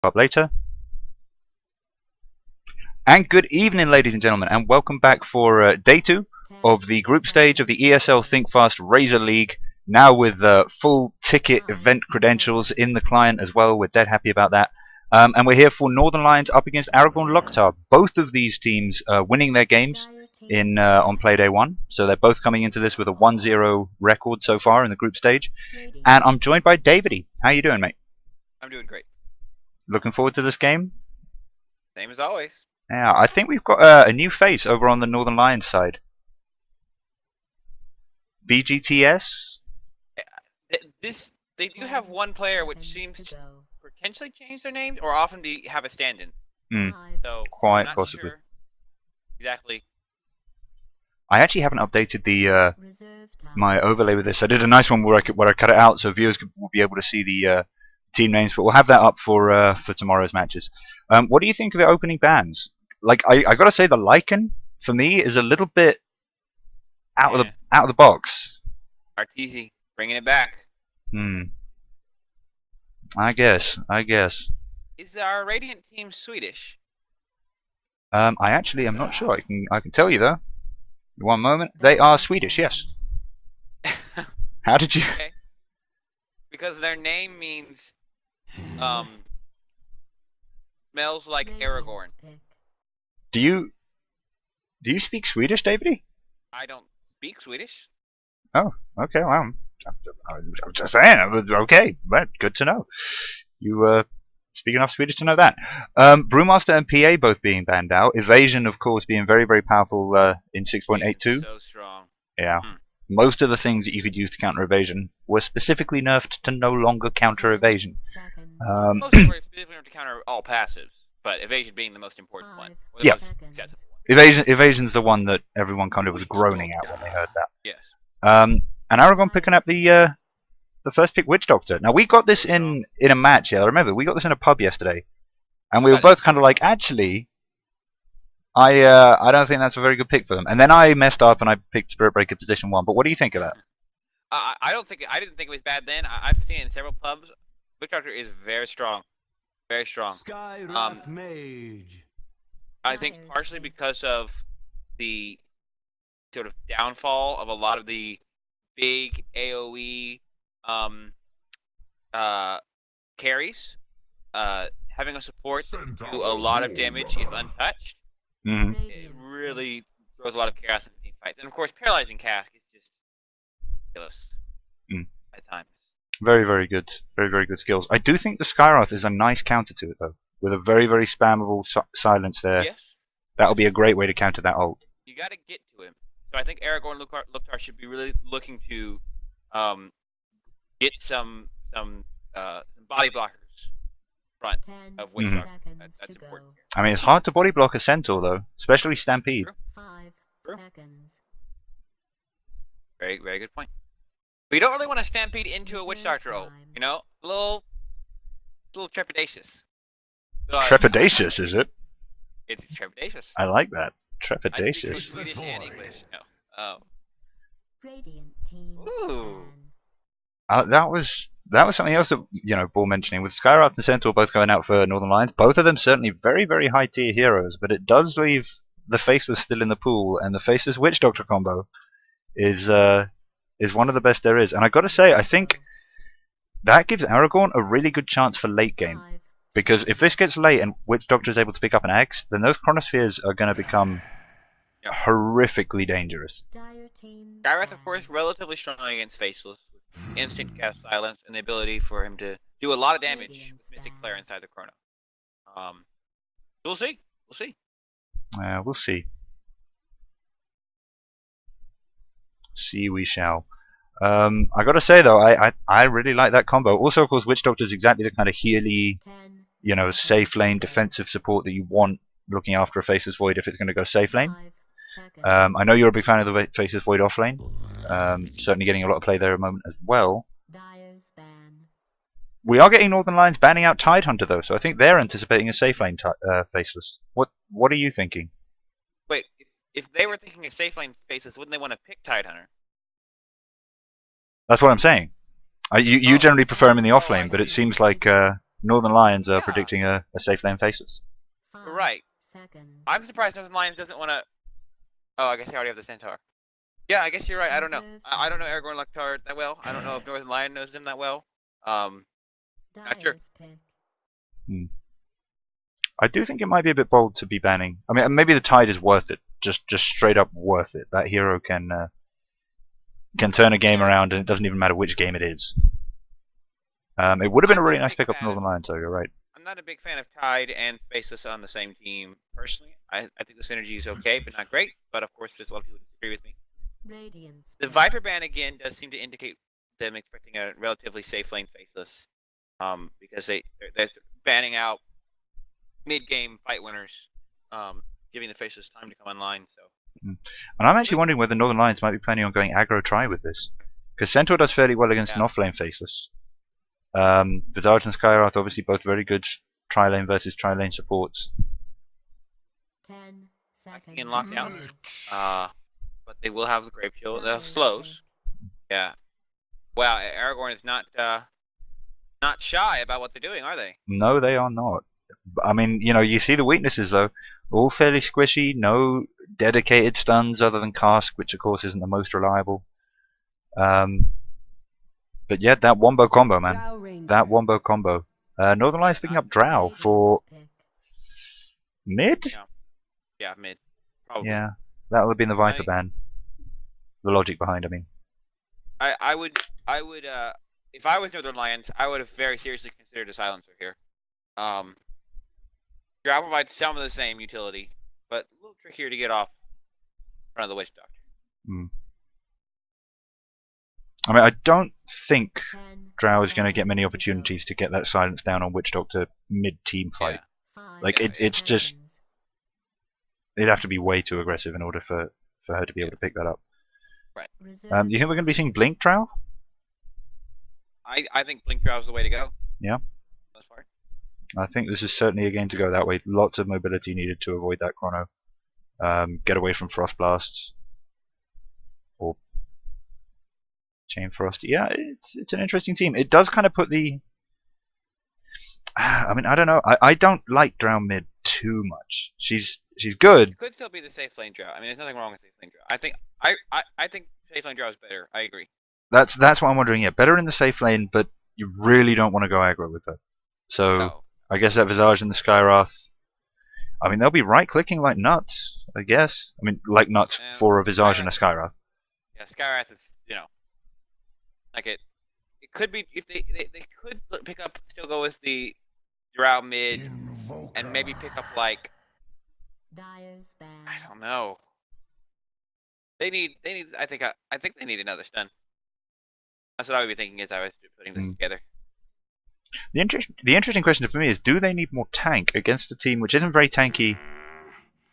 Up later. And good evening, ladies and gentlemen, and welcome back for day 2 of the group stage of the ESL Thinkfast Razor League. Now with full ticket event credentials in the client as well. We're dead happy about that. And we're here for Northern Lions up against Arragorn Lokhtar. Both of these teams winning their games in on play day 1. So they're both coming into this with a 1-0 record so far in the group stage. And I'm joined by Davey. How you doing, mate? I'm doing great. Looking forward to this game? Same as always. Yeah, I think we've got a new face over on the Northern Lions side. BGTS? They do have one player which seems to potentially change their name or often have a stand-in. So quite I'm not possibly. Sure exactly. I actually haven't updated the my overlay with this. I did a nice one where I cut it out so viewers will be able to see the team names, but we'll have that up for tomorrow's matches. What do you think of the opening bans? Like I gotta say, the Lycan for me is a little bit out of the box. Arteezy bringing it back. I guess. Is our Radiant team Swedish? I actually am not sure. I can tell you though. One moment. They are Swedish. Yes. How did you? Okay. Because their name means smells like Arragorn. Do you speak Swedish, David? I don't speak Swedish. Oh, okay. Well, I'm just saying. Okay, but good to know. You speak enough Swedish to know that. Brewmaster and PA both being banned out. Evasion, of course, being very, very powerful in 6.82. So strong. Yeah. Most of the things that you could use to counter evasion were specifically nerfed to no longer counter evasion. Most of them were specifically nerfed to counter all passives, but evasion being the most important one. Or the most accessible one. Evasion's the one that everyone kind of was groaning at when they heard that. Yes. And Arragorn picking up the first pick Witch Doctor. Now we got this in a match. Yeah, I remember we got this in a pub yesterday, and we were both kind of like, actually, I don't think that's a very good pick for them. And then I messed up and I picked Spirit Breaker position 1. But what do you think of that? I didn't think it was bad then. I've seen it in several pubs. Witch Doctor is very strong, very strong. Mage. I think partially because of the sort of downfall of a lot of the big AOE carries. Having a support do a lot of damage if untouched. It really throws a lot of chaos in team fights. And of course, Paralyzing Cask is just ridiculous at times. Very, very good. Very, very good skills. I do think the Skywrath is a nice counter to it, though. With a very, very spammable silence there. Yes. That'll be a great way to counter that ult. You gotta get to him. So I think Arragorn Lokhtar should be really looking to get some body blockers front of Witch Doctor. That's important. I mean, it's hard to body block a Centaur, though. Especially Stampede. True. Very, very good point. But you don't really want to Stampede into a Witch Doctor ult. You know? A little trepidatious. Trepidatious, is it? It's trepidatious. I like that. Trepidatious. I speak Swedish and English. No. Oh. Ooh. That was something else that Ball mentioning with Skywrath and Centaur both going out for Northern Lions. Both of them certainly very, very high tier heroes, but it does leave the Faceless still in the pool, and the Faceless Witch Doctor combo is one of the best there is. And I got to say, I think that gives Arragorn a really good chance for late game. Because if this gets late and Witch Doctor is able to pick up an axe, then those Chronospheres are going to become horrifically dangerous. Skywrath, of course, relatively strong against Faceless, with instant cast silence and the ability for him to do a lot of damage with Mystic Flare inside the Chrono. We'll see. We'll see. We'll see. See we shall. I gotta say though, I really like that combo. Also, of course, Witch Doctor is exactly the kind of healy, safe lane defensive support that you want looking after a Faceless Void if it's going to go safe lane. I know you're a big fan of the Faceless Void off lane. Certainly getting a lot of play there at the moment as well. We are getting Northern Lions banning out Tidehunter though, so I think they're anticipating a safe lane Faceless. What are you thinking? Wait, if they were thinking a safe lane Faceless, wouldn't they want to pick Tidehunter? That's what I'm saying. You generally prefer him in the off lane, but it seems like Northern Lions are Yeah. predicting a safe lane faceless. Right. I'm surprised Northern Lions doesn't want to. Oh, I guess they already have the Centaur. Yeah, I guess you're right. I don't know. I don't know Arragorn Lectar that well. I don't know if Northern Lion knows him that well. Not sure. I do think it might be a bit bold to be banning. I mean, maybe the Tide is worth it. Just straight up worth it. That hero can turn a game around, and it doesn't even matter which game it is. It would have been a really nice pickup for Northern Lions, so you're right. I'm not a big fan of Tide and Faceless on the same team, personally. I think the synergy is okay, but not great. But of course, there's a lot of people who disagree with me. The Viper ban, again, does seem to indicate them expecting a relatively safe lane Faceless. Because they're banning out mid-game fight winners, giving the Faceless time to come online. So. And I'm actually wondering whether Northern Lions might be planning on going aggro try with this. Because Centaur does fairly well against an off-lane Faceless. Visage and Skywrath obviously both very good tri-lane versus tri-lane supports. 10 seconds. In lockdown. But they will have the Grave Shield. Slows. Yeah. Wow, Arragorn is not shy about what they're doing, are they? No, they are not. I mean, you see the weaknesses though. All fairly squishy, no dedicated stuns other than Cask, which of course isn't the most reliable. But yeah, that wombo combo, man. That wombo combo. Northern Lions picking up Drow for mid? Yeah, mid. Probably. Yeah, that would have been the Viper ban. The logic behind, I mean. I would, if I was Northern Lions, I would have very seriously considered a silencer here. Drow provides some of the same utility, but a little trickier to get off in front of the Witch Doctor. I mean, I don't think Drow is going to get many opportunities to get that silence down on Witch Doctor mid-team fight. Yeah. Like, it's just... It'd have to be way too aggressive in order for her to be able to pick that up. Right. Do you think we're going to be seeing Blink Drow? I think Blink Drow is the way to go. Yeah. That's far. I think this is certainly a game to go that way. Lots of mobility needed to avoid that chrono. Get away from Frost Blasts. Or Chain Frost. Yeah, it's an interesting team. It does kind of put the... I mean, I don't know. I don't like Drow mid too much. She's good. It could still be the safe lane Drow. I mean, there's nothing wrong with safe lane Drow. I think safe lane Drow is better. I agree. That's what I'm wondering. Yeah, better in the safe lane, but you really don't want to go aggro with her. So No. I guess that Visage and the Skywrath. I mean, they'll be right clicking like nuts. I guess. I mean, like nuts for a Visage and a Skywrath. Yeah, Skywrath is like it could be if they could pick up, still go with the Drow mid, and maybe pick up like I don't know. They need. I think they need another stun. That's what I would be thinking as I was putting this together. The interesting question for me is, do they need more tank against a team which isn't very tanky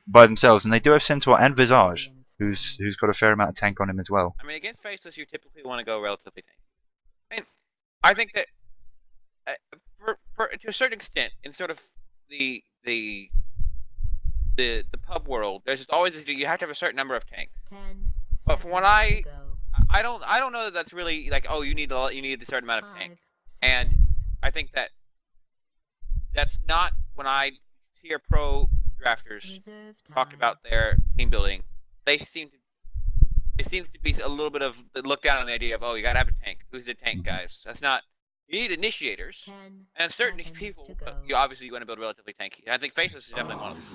by themselves, and they do have Centaur and Visage, who's got a fair amount of tank on him as well. I mean, against Faceless, you typically want to go relatively tanky. I mean, I think that to a certain extent, in sort of the pub world, there's just always you have to have a certain number of tanks. But from what I don't know that that's really like, oh, you need a certain amount of tank, and I think that that's not when I hear pro drafters talk about their team building. It seems to be a little bit of look down on the idea of, oh, you gotta have a tank. Who's the tank, guys? That's not. You need initiators, and certain people. You obviously want to build relatively tanky. I think Faceless is definitely one of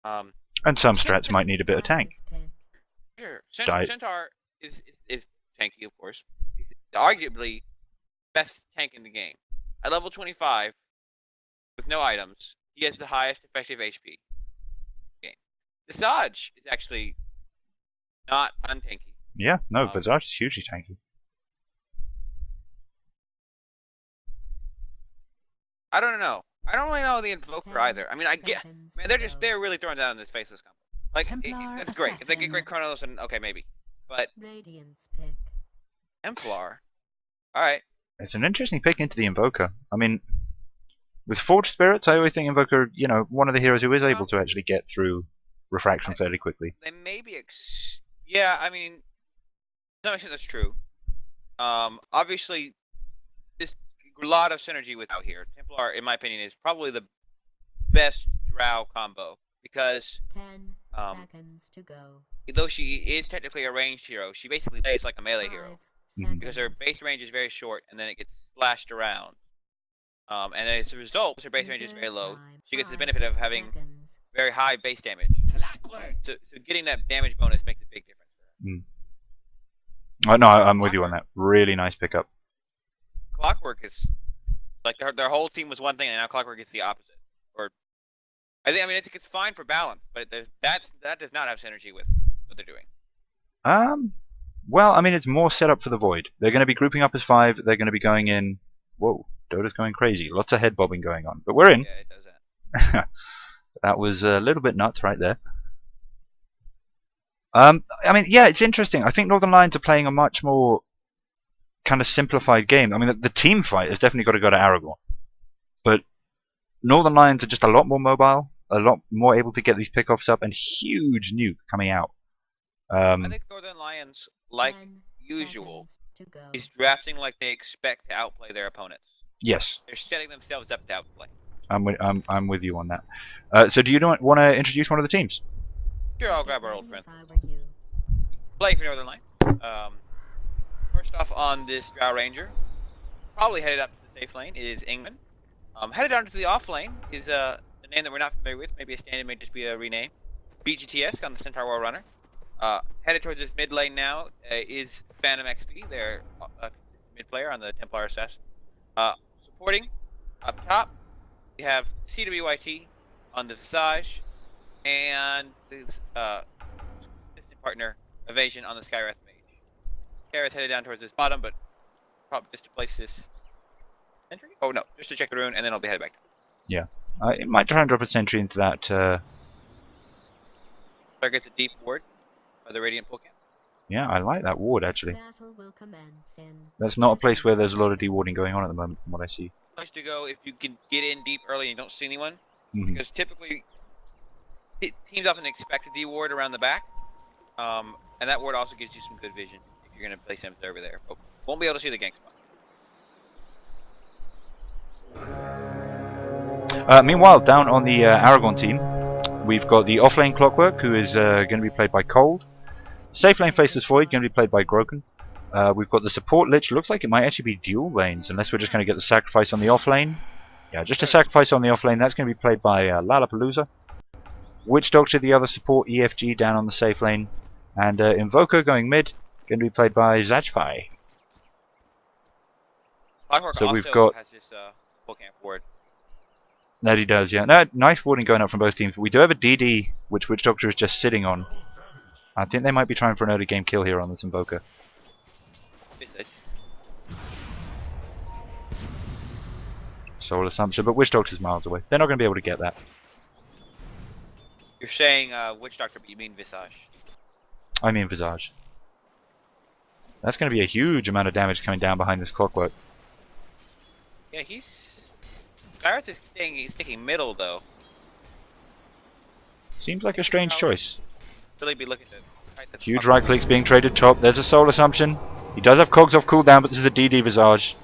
them. And some strats might need a bit of tank. Sure, Centaur is tanky, of course. He's arguably best tank in the game. At level 25, with no items, he has the highest effective HP. Game. Visage is actually not untanky. Yeah, no, Visage is hugely tanky. I don't know. I don't really know the Invoker either. I mean, man, they're really throwing down on this Faceless combo. Like, that's great. If they get great Chronos, then okay, maybe. But Templar, all right. It's an interesting pick into the Invoker. I mean, with Forged Spirits, I always think Invoker, one of the heroes who is able to actually get through Refraction fairly quickly. They may be yeah, I mean, to some extent that's true. Obviously, this a lot of synergy with out here. Templar, in my opinion, is probably the best Drow combo because 10 seconds to go. though she is technically a ranged hero, she basically plays like a melee 5 hero Mhm. because her base range is very short and then it gets splashed around. And as a result, her base range is very low. She gets the benefit of having very high base damage. So getting that damage bonus makes a big difference for her. Oh, no, I'm with you on that. Really nice pickup. Clockwork is like their whole team was one thing, and now Clockwork is the opposite. Or I mean it's fine for balance, but that does not have synergy with what they're doing. Well, I mean, it's more set up for the Void. They're going to be grouping up as 5. They're going to be going in. Whoa, Dota's going crazy. Lots of head bobbing going on, but we're in. Yeah, it does that. That was a little bit nuts right there. I mean, yeah, it's interesting. I think Northern Lions are playing a much more kind of simplified game. I mean, the team fight has definitely got to go to Arragorn, but Northern Lions are just a lot more mobile, a lot more able to get these pickoffs up, and huge nuke coming out. I think Northern Lions, like usual, is drafting like they expect to outplay their opponents. Yes, They're setting themselves up to outplay. I'm with you on that. So do you want to introduce one of the teams? Sure, I'll grab our old friend. Playing for Northern Lions. First off on this Drow Ranger, probably headed up to the safe lane is Ingman. Headed down to the off lane is a name that we're not familiar with. Maybe a stand-in, may just be a rename. BGTS on the Centaur War Runner. Headed towards this mid lane now is Phantom XP, their consistent mid player on the Templar Assassin. Supporting up top, we have CWYT on the Visage, and his assistant partner Evasion on the Skywrath Mage. Skywrath headed down towards this bottom, but probably just to place this sentry. Oh no, just to check the rune, and then I'll be headed back. Yeah, it might try and drop a sentry into that. Target the deep ward by the Radiant Pool Camp. Yeah, I like that ward actually. Battle will commence in That's not a place where there's a lot of dewarding going on at the moment, from what I see. Place to go if you can get in deep early and you don't see anyone, because typically teams often expect a D ward around the back, and that ward also gives you some good vision if you're going to place him over there. But won't be able to see the gank spot. Meanwhile, down on the Arragorn team, we've got the offlane Clockwork, who is going to be played by Cold. Safe lane Faceless Void, going to be played by Groken. We've got the support Lich. Looks like it might actually be dual lanes, unless we're just going to get the sacrifice on the offlane. Yeah, just a sacrifice on the offlane. That's going to be played by Lollapalooza. Witch Doctor, the other support, EFG down on the safe lane. And Invoker going mid, going to be played by Zajfai. Clockwork So also we've got has this Pool Camp ward. that he does, yeah. No, nice warding going up from both teams. We do have a DD, which Witch Doctor is just sitting on. I think they might be trying for an early game kill here on this Invoker. Soul Assumption, but Witch Doctor's miles away. They're not going to be able to get that. You're saying Witch Doctor, but you mean Visage. I mean Visage. That's going to be a huge amount of damage coming down behind this Clockwork. Yeah, Skywrath is sticking middle though. Seems like a strange choice. Really be looking to fight the Huge right clicks being traded top. There's a Soul Assumption. He does have cogs off cooldown, but this is a DD Visage.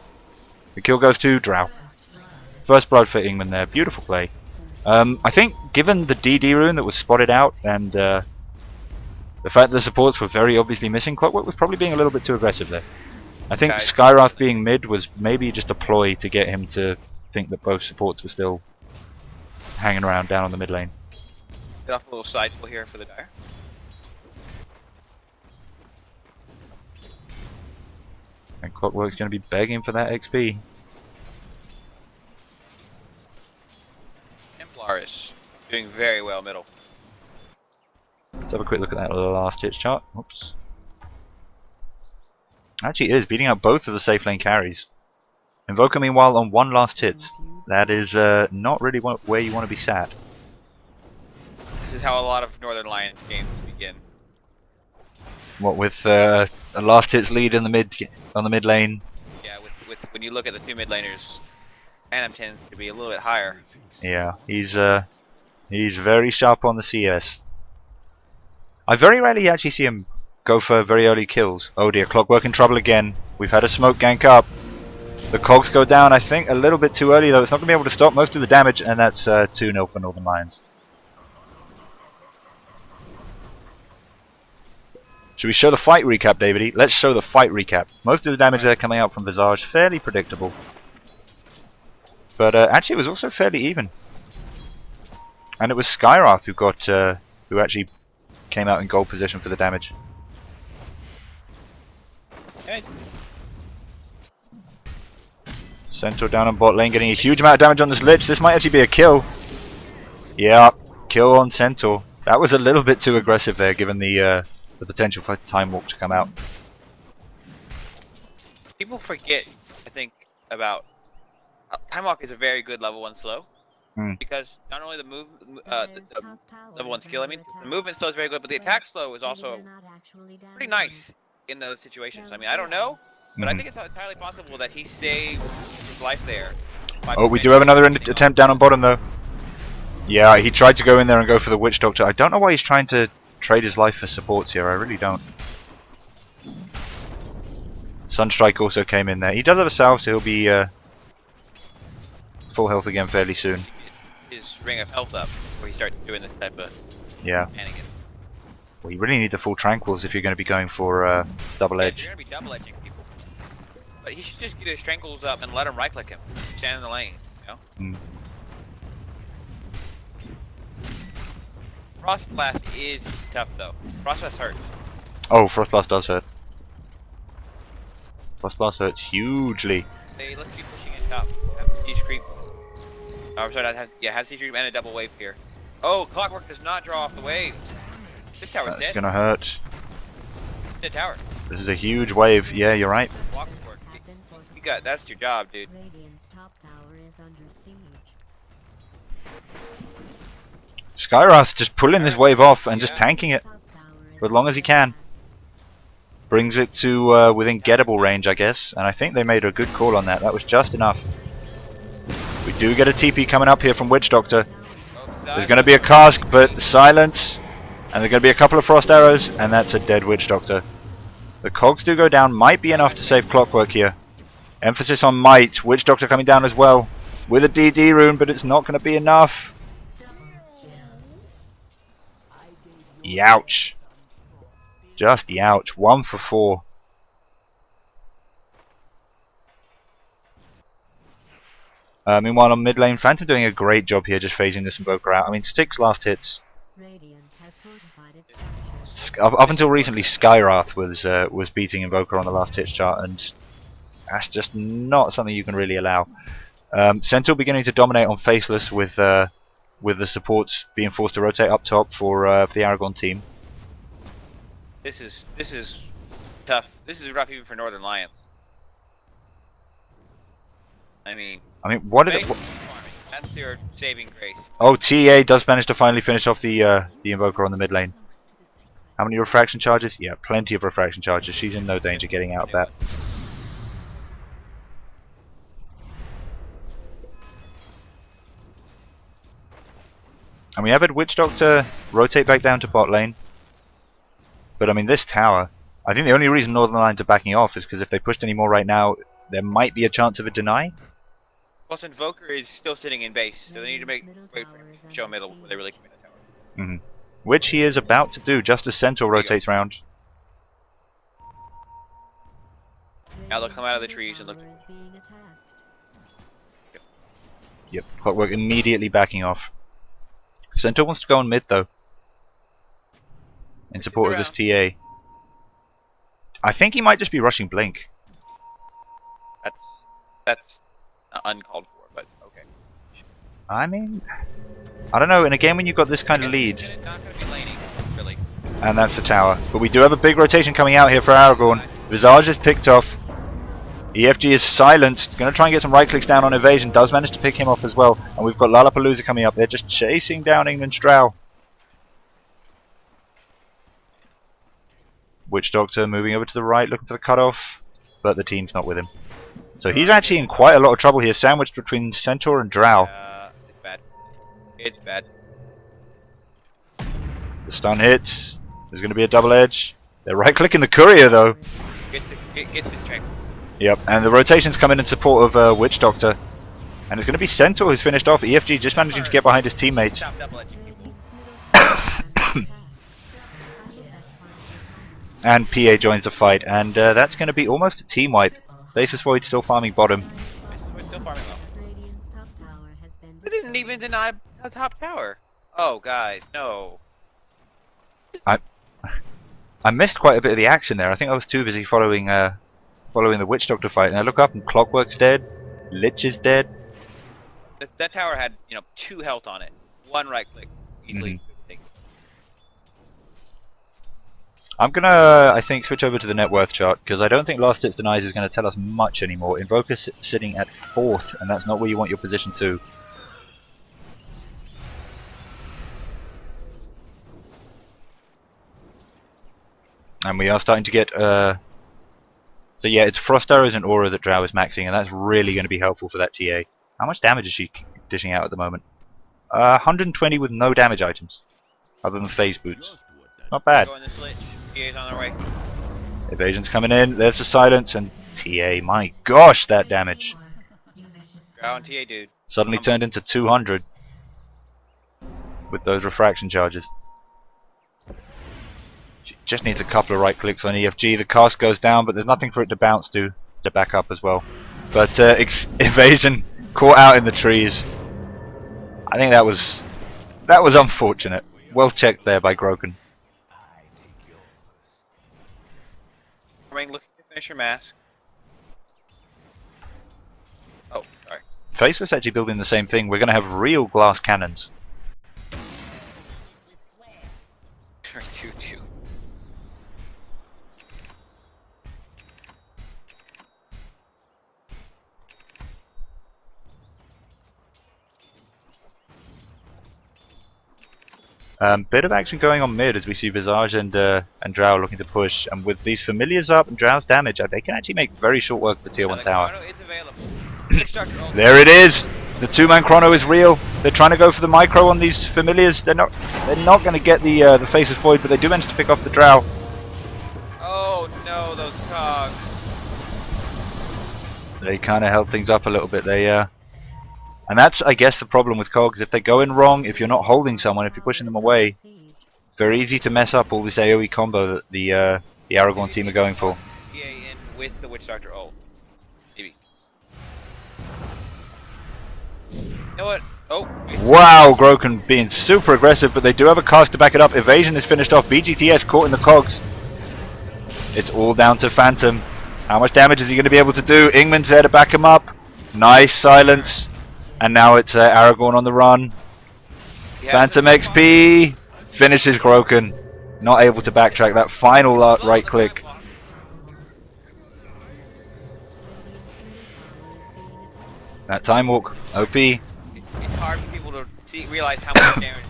The kill goes to Drow. First blood for Ingman there. Beautiful play. I think given the DD rune that was spotted out and the fact that the supports were very obviously missing, Clockwork was probably being a little bit too aggressive there. I think Skywrath being mid was maybe just a ploy to get him to think that both supports were still hanging around down on the mid lane. Get off a little side pull here for the Dire. And Clockwork's going to be begging for that XP. Templaris doing very well middle. Let's have a quick look at that last hits chart. Oops. Actually, it is beating out both of the safe lane carries. Invoker, meanwhile, on one last hit. That is not really where you want to be sat. This is how a lot of Northern Lions games begin. What with a last hits lead in the mid lane? Yeah, with when you look at the two mid laners, Phantom tends to be a little bit higher. Yeah, he's very sharp on the CS. I very rarely actually see him go for very early kills. Oh dear, Clockwork in trouble again. We've had a smoke gank up. The cogs go down, I think, a little bit too early though. It's not going to be able to stop most of the damage, and that's 2-0 for Northern Lions. Should we show the fight recap, Davey? Let's show the fight recap. Most of the damage there coming out from Visage, fairly predictable. But actually it was also fairly even. And it was Skyrath who got, who actually came out in goal position for the damage. Good. Centaur down on bot lane, getting a huge amount of damage on this Lich. This might actually be a kill. Yeah, kill on Centaur. That was a little bit too aggressive there, given the potential for Time Walk to come out. People forget, I think, about Time Walk is a very good level 1 slow. Because not only the level 1 skill, I mean, the movement slow is very good, but the attack slow is also pretty nice in those situations. I mean, I don't know, but I think it's entirely possible that he saved his life there. Oh, we do have another attempt down on bottom though. Yeah, he tried to go in there and go for the Witch Doctor. I don't know why he's trying to trade his life for supports here, I really don't. Sunstrike also came in there. He does have a salve, so he'll be full health again fairly soon. His ring of health up before he starts doing this type of shenanigans. Well, you really need the full tranquils if you're going to be going for double edge. You're going to be double edging people. But he should just get his tranquils up and let him right click him. Stand in the lane, you know? Frost Blast is tough though. Frost Blast hurts. Oh, Frost Blast does hurt. Frost Blast hurts hugely. Hey, let's be pushing in top. Have siege creep. Oh, I'm sorry, have siege creep and a double wave here. Oh, Clockwork does not draw off the wave. This tower's dead. That's gonna hurt. Dead tower. This is a huge wave. Yeah, you're right. Clockwork. You got, that's your job, dude. Radiant's top tower is under siege. Skyrath just pulling this wave off and just tanking it for as long as he can. Brings it to within gettable range, I guess. And I think they made a good call on that. That was just enough. We do get a TP coming up here from Witch Doctor. There's going to be a cask, but silence. And there's going to be a couple of frost arrows, and that's a dead Witch Doctor. The cogs do go down, might be enough to save Clockwork here. Emphasis on might. Witch Doctor coming down as well with a DD rune, but it's not going to be enough. Youch. Just youch. 1 for 4. Meanwhile on mid lane, Phantom doing a great job here, just phasing this Invoker out. I mean, 6 last hits. Up until recently, Skyrath was beating Invoker on the last hits chart, and that's just not something you can really allow. Centaur beginning to dominate on Faceless with the supports being forced to rotate up top for the Arragorn team. This is tough. This is rough even for Northern Lions. I mean, what did that's your saving grace. Oh, TA does manage to finally finish off the Invoker on the mid lane. How many refraction charges? Yeah, plenty of refraction charges. She's in no danger getting out of that. And we have had Witch Doctor rotate back down to bot lane. But I mean, this tower, I think the only reason Northern Lions are backing off is because if they pushed any more right now, there might be a chance of a deny. Plus, Invoker is still sitting in base, so they need to show middle where they really commit the tower. Which he is about to do, just as Centaur rotates round. Now they'll come out of the trees and look. Yep, Clockwork immediately backing off. Centaur wants to go on mid though, in support of this TA. I think he might just be rushing Blink. That's uncalled for, but okay. I mean, I don't know. In a game when you've got this kind of lead, it's not going to be laning, really. And that's the tower. But we do have a big rotation coming out here for Arragorn. Visage is picked off. EFG is silenced. Going to try and get some right clicks down on evasion. Does manage to pick him off as well. And we've got Lollapalooza coming up. They're just chasing down England Strow. Witch Doctor moving over to the right, looking for the cutoff. But the team's not with him. So he's actually in quite a lot of trouble here, sandwiched between Centaur and Drow. It's bad. It's bad. The stun hits. There's going to be a double edge. They're right clicking the courier though. Gets his strength. Yep, and the rotations come in support of Witch Doctor. And it's going to be Centaur who's finished off. EFG just managing to get behind his teammates. Stop double edging people. And PA joins the fight, and that's going to be almost a team wipe. Basis Void still farming bottom. We're still farming low. Radiant's top tower has been We didn't even deny the top tower. Oh, guys, no. I missed quite a bit of the action there. I think I was too busy following the Witch Doctor fight. And I look up and Clockwork's dead, Lich is dead. That tower had, 2 health on it. 1 right click. Easily. I'm gonna, I think, switch over to the net worth chart because I don't think Last Hits Denies is going to tell us much anymore. Invoker's sitting at 4th, and that's not where you want your position to. And we are starting to get, so yeah, it's Frost Arrows and Aura that Drow is maxing, and that's really going to be helpful for that TA. How much damage is she dishing out at the moment? 120 with no damage items, other than phase boots. Not bad. Going this lich. TA's on their way. Evasion's coming in, there's the silence, and TA, my gosh, that damage. Drow and TA, dude. Suddenly turned into 200 with those refraction charges. Just needs a couple of right clicks on EFG. The cast goes down, but there's nothing for it to bounce to back up as well. But Evasion caught out in the trees. I think that was unfortunate. Well checked there by Groken. Looking to finish your mask. Oh, sorry. Faceless actually building the same thing. We're going to have real glass cannons. 2-2. Bit of action going on mid as we see Visage and Drow looking to push, and with these familiars up and Drow's damage, they can actually make very short work for tier 1 tower. There it is! The 2-man chrono is real. They're trying to go for the micro on these familiars. They're not going to get the Faceless Void, but they do manage to pick off the Drow. Oh no, those cogs. They kind of held things up a little bit. And that's, I guess, the problem with cogs. If they go in wrong, if you're not holding someone, if you're pushing them away, it's very easy to mess up all this AoE combo that the Arragorn team are going for. TA in with the Witch Doctor ult. Maybe. You know what? Oh. Wow, Groken being super aggressive, but they do have a cast to back it up. Evasion is finished off. BGTS caught in the cogs. It's all down to Phantom. How much damage is he going to be able to do? Ingman's there to back him up. Nice silence. And now it's Arragorn on the run. Phantom XP finishes Groken. Not able to backtrack that final right click. That time walk, OP. It's hard for people to realize how much damage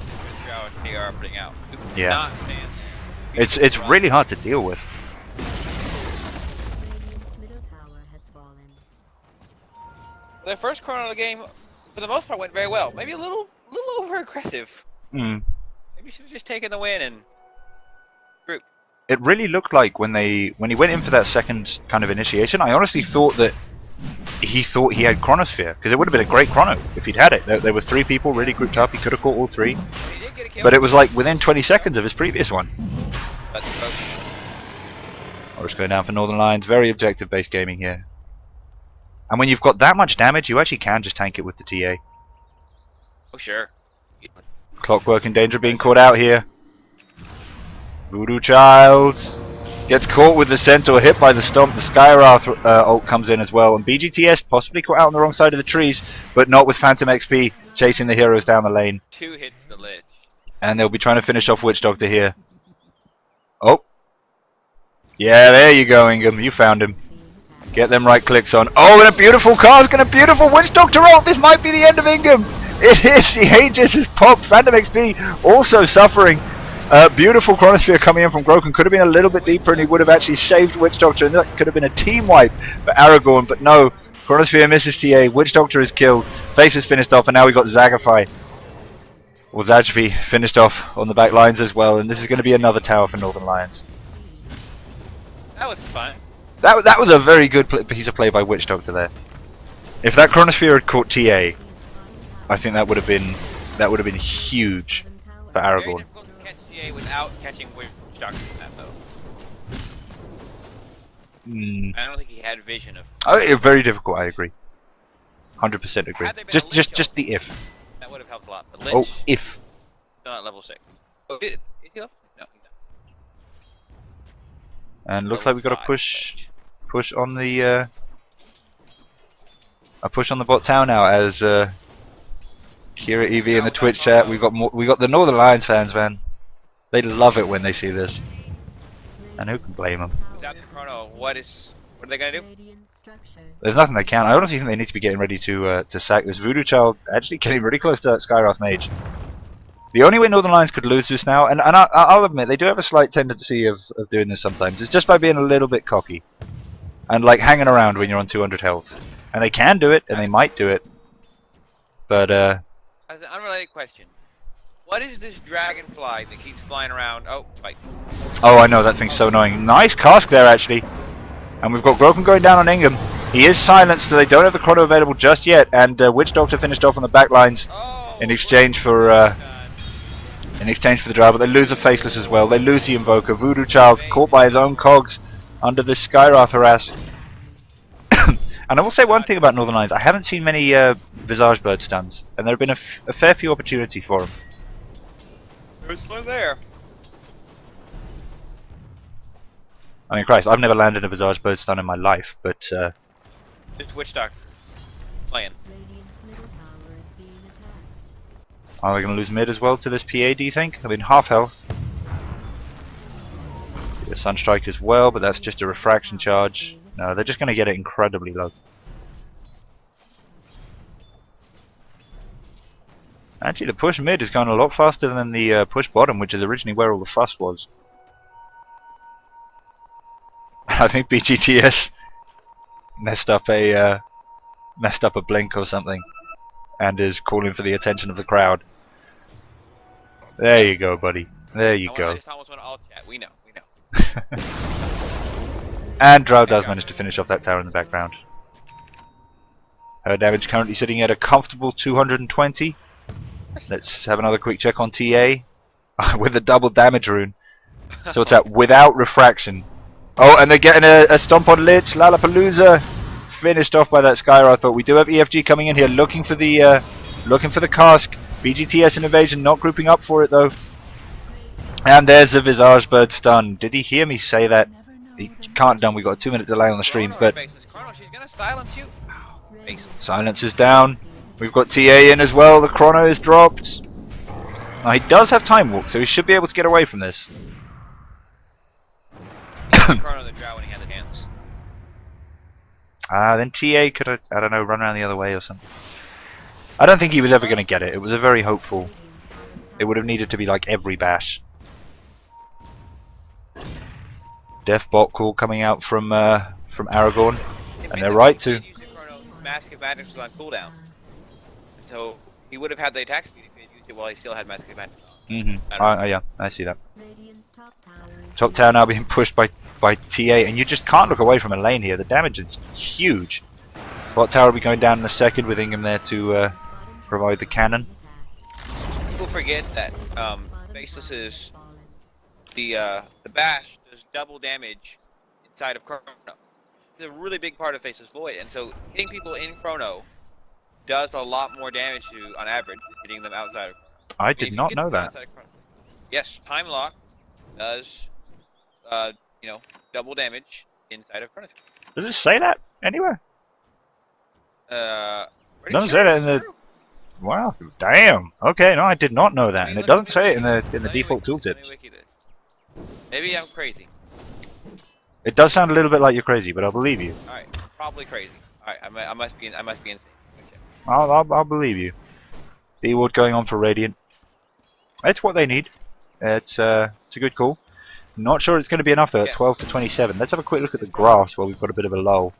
Drow and TA are putting out. Yeah. Not fans. It's really hard to deal with. Radiant's middle tower has fallen. Their first chrono of the game, for the most part, went very well. Maybe a little over aggressive. Maybe you should have just taken the win and group. It really looked like when he went in for that second kind of initiation, I honestly thought that he thought he had Chronosphere, because it would have been a great chrono if he'd had it. There were 3 people really grouped up. He could have caught all 3. He did get a kill. But it was like within 20 seconds of his previous one. That's close. Horus going down for Northern Lions. Very objective based gaming here. And when you've got that much damage, you actually can just tank it with the TA. Oh sure. Clockwork in danger of being caught out here. Voodoo Child gets caught with the Centaur, hit by the stomp. The Skywrath ult comes in as well. And BGTS possibly caught out on the wrong side of the trees, but not with Phantom XP chasing the heroes down the lane. 2 hits the Lich. And they'll be trying to finish off Witch Doctor here. Oh. Yeah, there you go, Ingham. You found him. Get them right clicks on. Oh, and a beautiful cast and a beautiful Witch Doctor ult. This might be the end of Ingham. It is. The Aegis has popped. Phantom XP also suffering. Beautiful Chronosphere coming in from Groken. Could have been a little bit deeper and he would have actually saved Witch Doctor, and that could have been a team wipe for Arragorn, but no. Chronosphere misses TA. Witch Doctor is killed. Face is finished off, and now we've got Zagafy. Well, Zagafy finished off on the back lines as well, and this is going to be another tower for Northern Lions. That was fun. That was a very good piece of play by Witch Doctor there. If that Chronosphere had caught TA, I think that would have been huge for Very Arragorn. difficult to catch CA without catching Witch Doctor from that though. I don't think he had vision of. Oh, very difficult. I agree. 100% agree. Had there been a Lich Just the if. That would have helped a lot. But Lich, Oh, if. still at level 6. Oh, is he level? No, he's not. And looks Level like we got to 5 push on the a push on the bot town now as Kira EV in the Twitch chat. We got the Northern Lions fans, man. They love it when they see this, and who can blame them? Without the chrono, what are they gonna do? There's nothing they can. I honestly think they need to be getting ready to sack this Voodoo Child. Actually, getting really close to that Skywrath Mage. The only way Northern Lions could lose this now, and I'll admit they do have a slight tendency of doing this sometimes, is just by being a little bit cocky and like hanging around when you're on 200 health. And they can do it, and they might do it, but As an unrelated question, what is this dragonfly that keeps flying around? Oh, right. oh, I know that thing's so annoying. Nice cask there actually, and we've got Groken going down on Ingham. He is silenced, so they don't have the chrono available just yet. And Witch Doctor finished off on the back lines in exchange for the draw, but they lose the Faceless as well. They lose the Invoker. Voodoo Child caught by his own cogs under this Skywrath harass. And I will say one thing about Northern Lions: I haven't seen many Visage Bird stuns, and there have been a fair few opportunities for them. There's one there. I mean, Christ, I've never landed a Visage Bird stun in my life, but It's Witch Doctor playing. are we going to lose mid as well to this PA, do you think? I mean, half health. The Sunstrike as well, but that's just a refraction charge. No, they're just going to get it incredibly low. Actually, the push mid is going a lot faster than the push bottom, which is originally where all the fuss was. I think BGTS messed up a blink or something, and is calling for the attention of the crowd. There you go, buddy. There you go. I just almost want to all chat. We know. And Drow does manage to finish off that tower in the background. Her damage currently sitting at a comfortable 220. Let's have another quick check on TA with the double damage rune. So it's at without refraction. Oh, and they're getting a stomp on Lich. Lollapalooza finished off by that Skywrath. But we do have EFG coming in here, looking for the cask. BGTS and Evasion not grouping up for it though. And there's the Visage Bird stun. Did he hear me say that? He can't have done. We got a 2-minute delay on the stream, but Chrono, she's gonna silence you. silence is down. We've got TA in as well. The chrono is dropped. Now he does have time walk, so he should be able to get away from this. Chrono the Drow when he had the dance. Then TA could have, I don't know, run around the other way or something. I don't think he was ever going to get it. It was a very hopeful. It would have needed to be like every bash. Def bot call coming out from Arragorn, and they're right to. His Mask of Madness was on cooldown, so he would have had the attack speed if he had used it while he still had Mask of Madness. Yeah, I see that. Top tower now being pushed by TA, and you just can't look away from a lane here. The damage is huge. Bot tower will be going down in a second with Ingham there to provide the cannon. People forget that Faceless is the bash does double damage inside of Chrono. It's a really big part of Faceless Void, and so hitting people in Chrono does a lot more damage to, on average, than hitting them outside of Chrono. I did not know that. Yes, Time Lock does, double damage inside of Chrono. Does it say that anywhere? Doesn't say that in the. Wow, damn. Okay, no, I did not know that, and it doesn't say it in the default tooltips. Maybe I'm crazy. It does sound a little bit like you're crazy, but I'll believe you. All right, probably crazy. All right, I must be insane. Okay. I'll believe you. D-Ward going on for Radiant. It's what they need. It's a good call. Not sure it's going to be enough though. At 12 to 27. Let's have a quick look at the graphs while we've got a bit of a lull.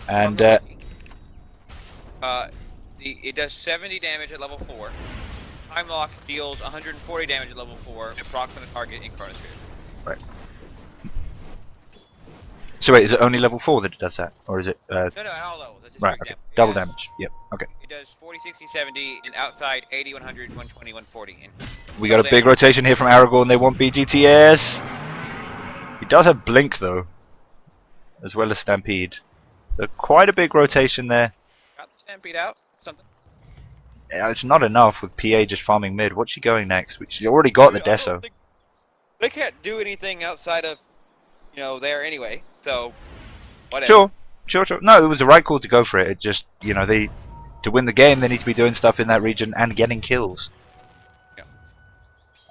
And it does 70 damage at level 4. Time Lock deals 140 damage at level 4 and procs on a target in Chronosphere. Right. So wait, is it only level 4 that it does that? Or is it... No, at all levels. That's just right, for okay. example. Double damage. Yep, okay. It does 40, 60, 70, and outside 80, 100, 120, 140. And We got a big rotation here from Arragorn. They want BGTS. He does have Blink though, as well as Stampede. So quite a big rotation there. got the Stampede out. Something. Yeah, it's not enough with PA just farming mid. What's she going next? She's already got the Deso. They can't do anything outside of, there anyway. So, whatever. Sure. No, it was the right call to go for it. It just, to win the game, they need to be doing stuff in that region and getting kills. Yeah.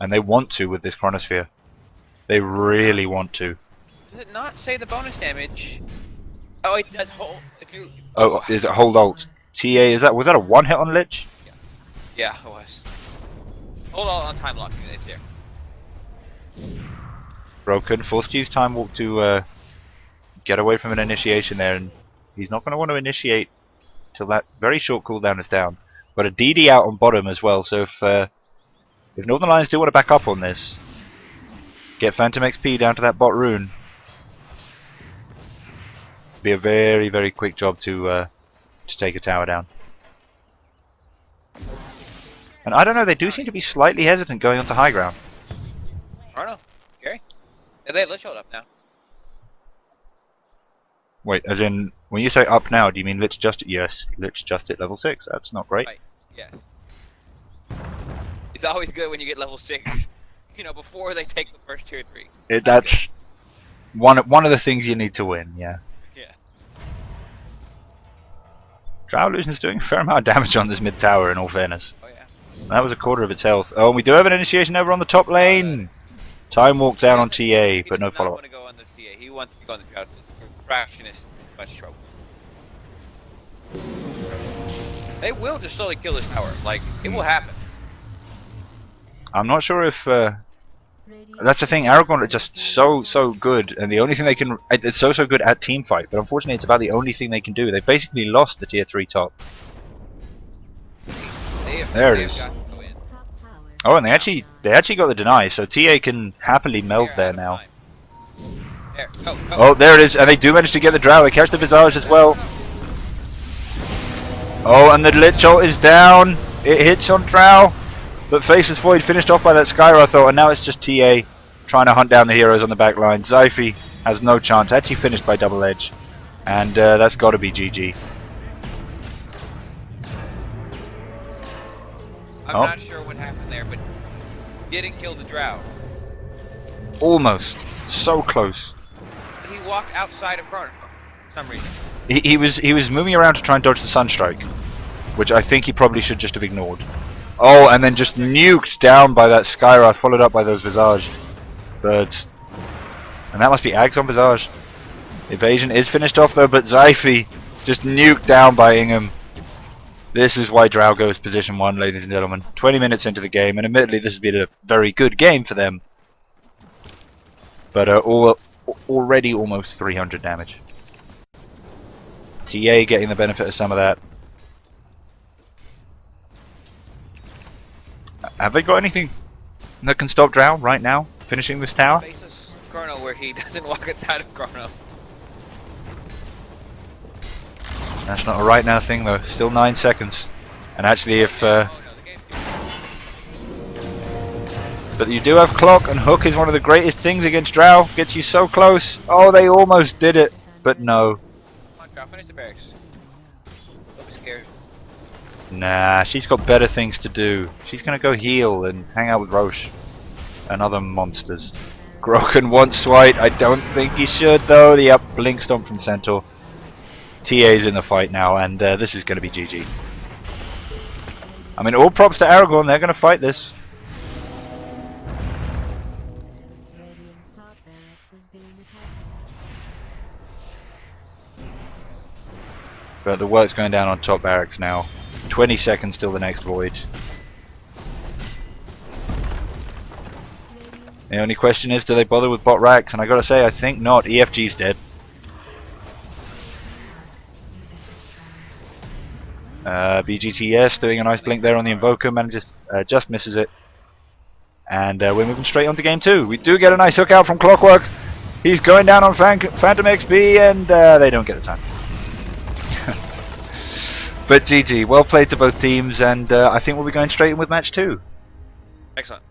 And they want to with this Chronosphere. They really want to. Does it not say the bonus damage? Oh, it does hold. If you. Oh, is it hold alt? TA, was that a one hit on Lich? Yeah, it was. Hold on time lock. It's there. Broken, forced to use time walk to get away from an initiation there, and he's not going to want to initiate till that very short cooldown is down. Got a DD out on bottom as well, so if Northern Lions do want to back up on this, get Phantom XP down to that bot rune, be a very, very quick job to take a tower down. And I don't know, they do seem to be slightly hesitant going onto high ground. I don't know. Gary? Yeah, they Lich hold up now. Wait, as in, when you say up now, do you mean Lich just... Yes, Lich just at level 6. That's not great. Right. Yes. It's always good when you get level 6. Before they take the first 2 or 3. That's one of the things you need to win, yeah. Yeah. Drow Illusion's doing a fair amount of damage on this mid tower, in all fairness. Oh, yeah. That was a quarter of its health. Oh, and we do have an initiation over on the top lane! Time walk down on TA, but no follow-up. He does not want to go on the TA. He wants to go on the Drought. Fraction is too much trouble. They will just slowly kill this tower. Like, it will happen. I'm not sure if... that's the thing, Arragorn are just so good, and the only thing they can... It's so good at teamfight, but unfortunately it's about the only thing they can do. They've basically lost the tier 3 top. There it is. Oh, and they actually got the deny, so TA can happily meld there now. There. Oh, there it is, and they do manage to get the Drow. They catch the Visage as well. Oh, and the Lich ult is down. It hits on Drow, but Faceless Void finished off by that Skywrath, and now it's just TA trying to hunt down the heroes on the back line. Zyphy has no chance. Actually finished by Double Edge, and that's got to be GG. I'm not sure what happened there, but didn't kill the Drow. Almost. So close. He walked outside of Chrono for some reason. He was moving around to try and dodge the Sunstrike, which I think he probably should just have ignored. Oh, and then just nuked down by that Skywrath, followed up by those Visage birds. And that must be Ags on Visage. Evasion is finished off though, but Zyphy just nuked down by Ingham. This is why Drow goes position 1, ladies and gentlemen. 20 minutes into the game, and admittedly this has been a very good game for them. But already almost 300 damage. TA getting the benefit of some of that. Have they got anything that can stop Drow right now, finishing this tower? Faceless Chrono where he doesn't walk outside of Chrono. That's not a right now thing though, still 9 seconds. And actually if... But you do have Clock, and Hook is one of the greatest things against Drow. Gets you so close. Oh, they almost did it, but no. Come on, Drow, finish the barracks. Don't be scared. Nah, she's got better things to do. She's gonna go heal and hang out with Roche and other monsters. Groken wants Swite. I don't think he should though. The up blink stomp from Centaur. TA's in the fight now, and this is gonna be GG. I mean, all props to Arragorn. They're gonna fight this. But the work's going down on top barracks now. 20 seconds till the next void. The only question is, do they bother with bot racks? And I gotta say, I think not. EFG's dead. BGTS doing a nice blink there on the Invoker, manages, just misses it. And we're moving straight on to game 2. We do get a nice hook out from Clockwork. He's going down on Phantom XP, and they don't get the time. But GG, well played to both teams, and I think we'll be going straight in with match 2. Excellent.